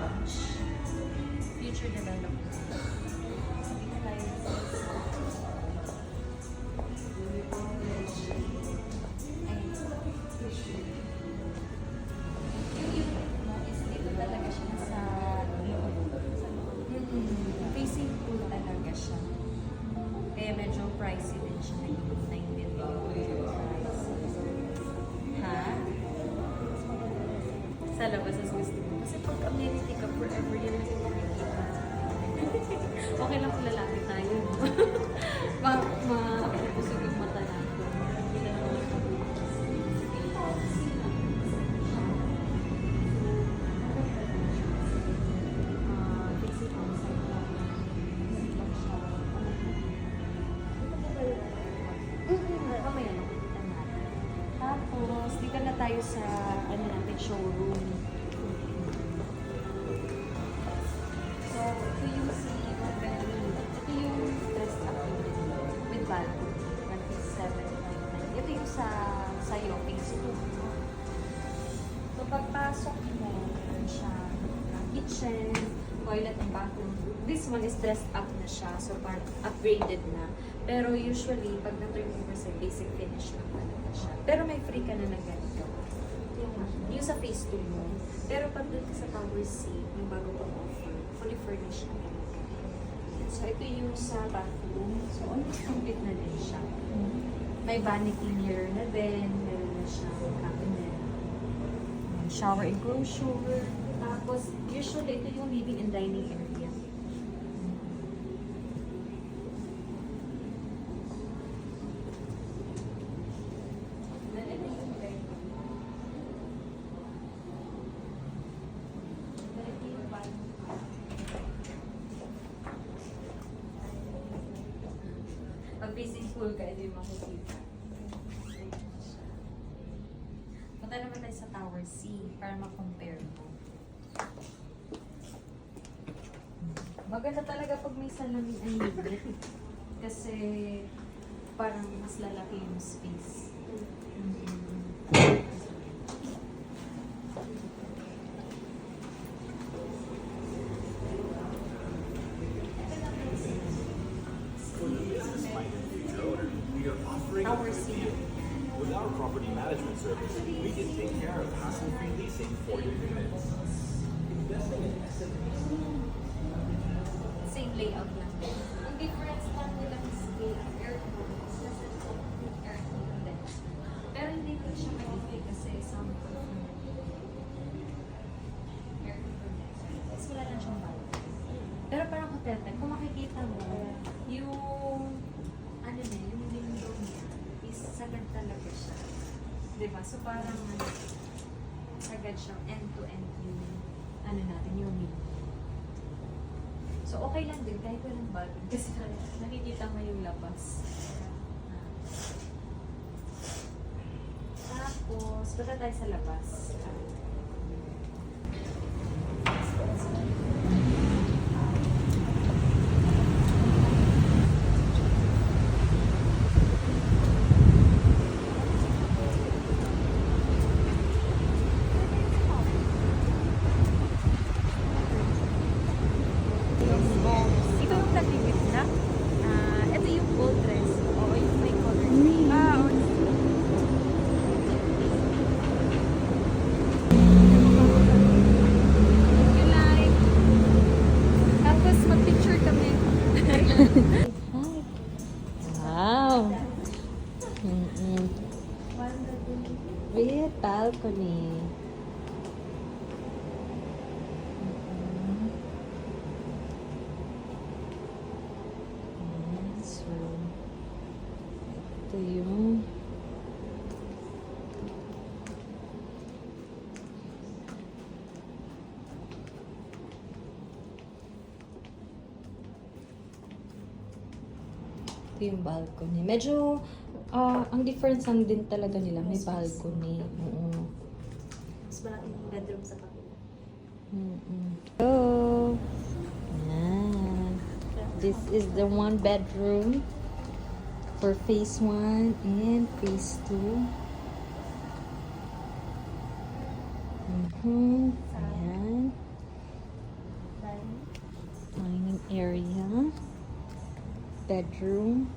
lounge. Future development. Yung unit mo is dito talaga siya sa loob. Facing pool talaga siya. Kaya medyo pricey din siya. 9 million price. Ha? Sa labas as gusto mo. Kasi pag amenity ka forever, yun ang makikita. Okay lang kung lalaki tayo, no? Busog yung mata natin. Hindi na naman mamaya makikita natin. Tapos, dito na tayo sa ano natin, showroom. So, ito yung ito yung dress up with balcony. 27.99. Ito yung sa'yo, phase 2. So, pagpasok mo, meron siya kitchen, toilet and bathroom. This one is dressed up na siya, so parang upgraded na. Pero usually, pag na-turn over sa basic finish lang talaga siya. Pero may free ka na ganito. Yung sa phase 2 mo. Pero pag doon ka sa Tower C, yung bago pang offer, fully furnished na talaga. So, ito yung sa bathroom. So, complete na din siya. May vanity mirror na din. Meron na siyang cabinet. Shower enclosure. Tapos, usually, ito yung living and dining area. Pag facing pool ka, ito yung makikita. Punta naman tayo sa Tower C para ma-compare mo. Maganda talaga pag may salamin ang libre. Kasi parang mas lalaki yung space. Tower C. With our property management service, we can take care of hassle-free leasing for your units. Investing in Same layout lang. Ang difference lang nila is aircon. Aircon din. Pero hindi ko siya maibig kasi sample. Aircon din. Tapos wala lang siyang bago. Pero parang hotel bed, kung makikita mo, yung ano na, yung window niya is sagad talaga siya. Diba? So parang sagad siyang end-to-end yung ano natin, yung window. So, okay lang din kahit walang balcony kasi nakikita mo yung labas. Tapos, punta tayo sa labas. Ito yung nagigit na. Ito yung gold dress. Oo, yung may color. You like. Tapos mag-picture kami. Wow. With balcony. So, ito yung balcony. Medyo, ang difference lang din talaga nila, may balcony. Mas malaki yung bedroom sa kapila. So, yan. This is the one bedroom for phase 1 and phase 2. Ayan. area, bedroom,